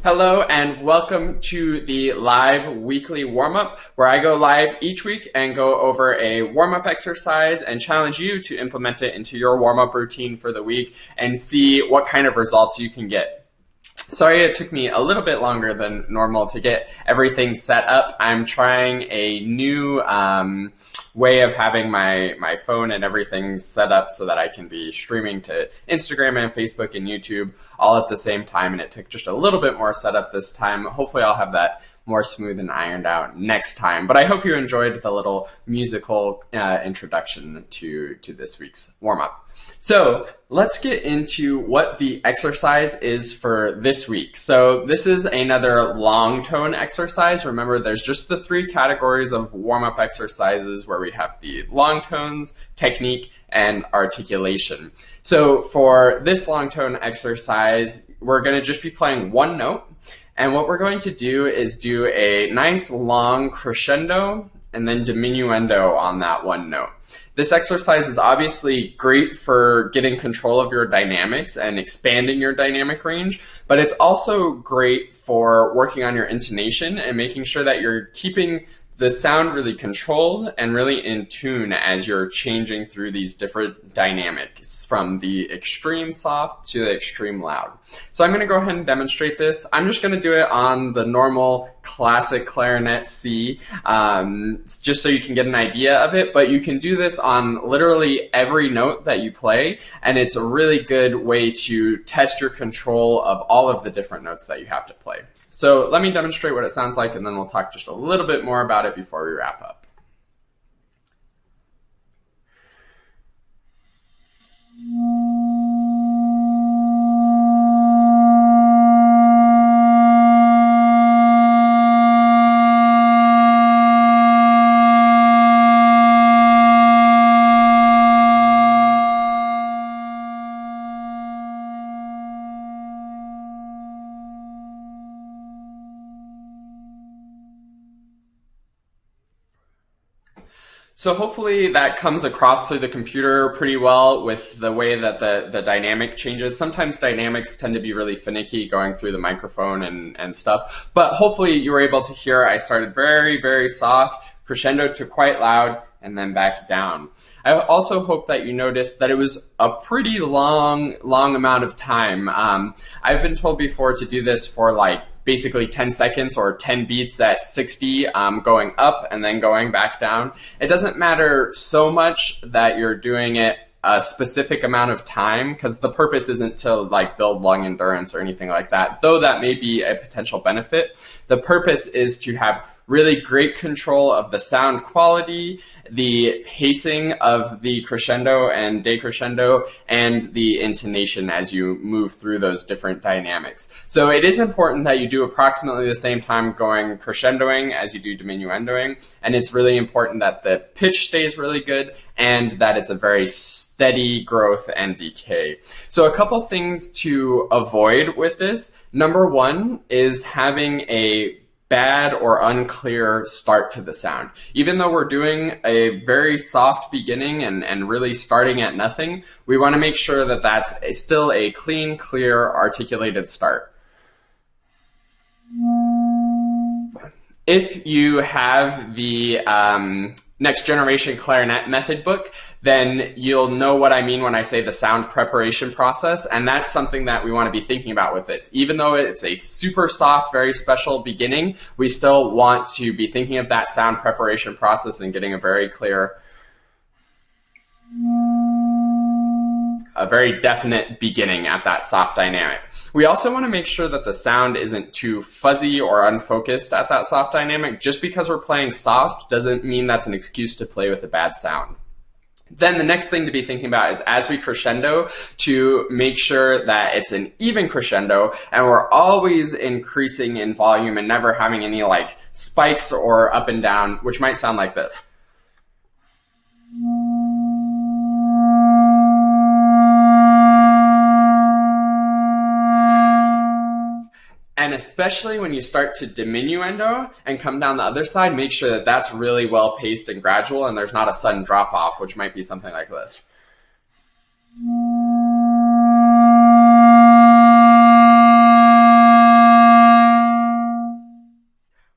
Hello and welcome to the live weekly warm-up where I go live each week and go over a warm-up exercise and challenge you to implement it into your warm-up routine for the week and see what kind of results you can get. Sorry it took me a little bit longer than normal to get everything set up. I'm trying a new way of having my phone and everything set up so that I can be streaming to Instagram and Facebook and YouTube all at the same time, and it took just a little bit more setup this time. Hopefully I'll have that more smooth and ironed out next time. But I hope you enjoyed the little musical introduction to this week's warm-up. So let's get into what the exercise is for this week. So this is another long tone exercise. Remember, there's just the three categories of warm-up exercises where we have the long tones, technique, and articulation. So for this long tone exercise, we're going to just be playing one note. And what we're going to do is do a nice long crescendo and then diminuendo on that one note. This exercise is obviously great for getting control of your dynamics and expanding your dynamic range, but it's also great for working on your intonation and making sure that you're keeping the sound really controlled and really in tune as you're changing through these different dynamics from the extreme soft to the extreme loud. So I'm going to go ahead and demonstrate this. I'm just going to do it on the normal classic clarinet C, just so you can get an idea of it, but you can do this on literally every note that you play, and it's a really good way to test your control of all of the different notes that you have to play. So let me demonstrate what it sounds like, and then we'll talk just a little bit more about it before we wrap up. So hopefully that comes across through the computer pretty well with the way that the dynamic changes. Sometimes dynamics tend to be really finicky going through the microphone and stuff, but hopefully you were able to hear I started very, very soft, crescendo to quite loud, and then back down. I also hope that you noticed that it was a pretty long amount of time. I've been told before to do this for like basically 10 seconds or 10 beats at 60, going up and then going back down. It doesn't matter so much that you're doing it a specific amount of time, because the purpose isn't to like build lung endurance or anything like that, though that may be a potential benefit. The purpose is to have really great control of the sound quality, the pacing of the crescendo and decrescendo, and the intonation as you move through those different dynamics. So it is important that you do approximately the same time going crescendoing as you do diminuendoing, and it's really important that the pitch stays really good and that it's a very steady growth and decay. So a couple things to avoid with this. Number one is having a bad or unclear start to the sound. Even though we're doing a very soft beginning and really starting at nothing, we want to make sure that that's still a clean, clear, articulated start. If you have the Next Generation Clarinet Method book, then you'll know what I mean when I say the sound preparation process, and that's something that we want to be thinking about with this. Even though it's a super soft, very special beginning, we still want to be thinking of that sound preparation process and getting a very clear, a very definite beginning at that soft dynamic. We also want to make sure that the sound isn't too fuzzy or unfocused at that soft dynamic. Just because we're playing soft doesn't mean that's an excuse to play with a bad sound. Then the next thing to be thinking about is as we crescendo, to make sure that it's an even crescendo and we're always increasing in volume and never having any like spikes or up and down, which might sound like this. And especially when you start to diminuendo and come down the other side, make sure that that's really well paced and gradual and there's not a sudden drop off, which might be something like this.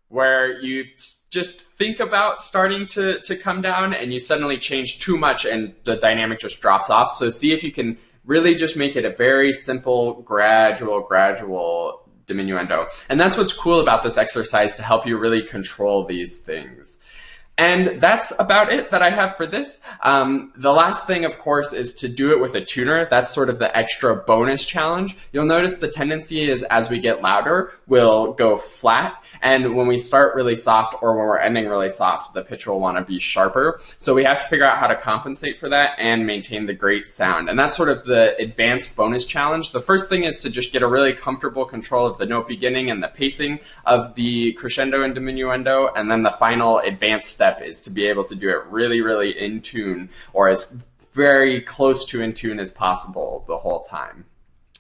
Where you just think about starting to come down and you suddenly change too much and the dynamic just drops off. So see if you can really just make it a very simple, gradual diminuendo. And that's what's cool about this exercise to help you really control these things. And that's about it that I have for this. The last thing, of course, is to do it with a tuner. That's sort of the extra bonus challenge. You'll notice the tendency is as we get louder, we'll go flat. And when we start really soft or when we're ending really soft, the pitch will want to be sharper. So we have to figure out how to compensate for that and maintain the great sound. And that's sort of the advanced bonus challenge. The first thing is to just get a really comfortable control of the note beginning and the pacing of the crescendo and diminuendo. And then the final advanced step is to be able to do it really in tune, or as very close to in tune as possible the whole time.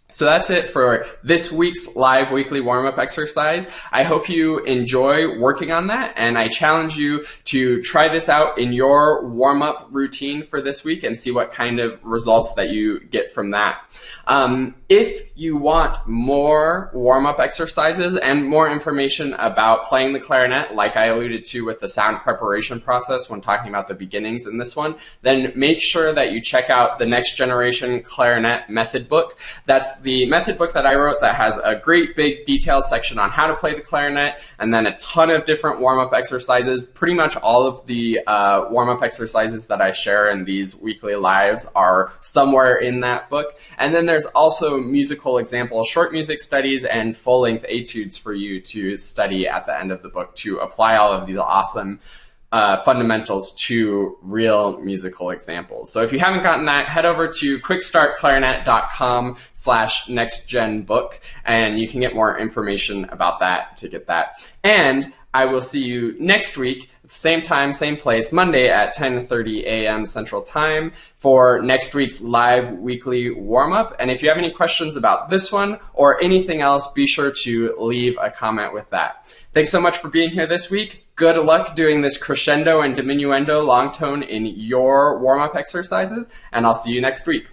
So that's it for this week's live weekly warm-up exercise. I hope you enjoy working on that, and I challenge you to try this out in your warm-up routine for this week and see what kind of results that you get from that. If you want more warm-up exercises and more information about playing the clarinet, like I alluded to with the sound preparation process when talking about the beginnings in this one, then make sure that you check out the Next Generation Clarinet Method book. That's the method book that I wrote that has a great big detailed section on how to play the clarinet and then a ton of different warm-up exercises. Pretty much all of the warm-up exercises that I share in these weekly lives are somewhere in that book. And then there's also musical examples, short music studies, and full-length etudes for you to study at the end of the book to apply all of these awesome fundamentals to real musical examples. So if you haven't gotten that, head over to quickstartclarinet.com/nextgenbook and you can get more information about that to get that. And I will see you next week, same time, same place, Monday at 10:30 a.m. Central Time for next week's live weekly warm-up. And if you have any questions about this one or anything else, be sure to leave a comment with that. Thanks so much for being here this week. Good luck doing this crescendo and diminuendo long tone in your warm-up exercises, and I'll see you next week.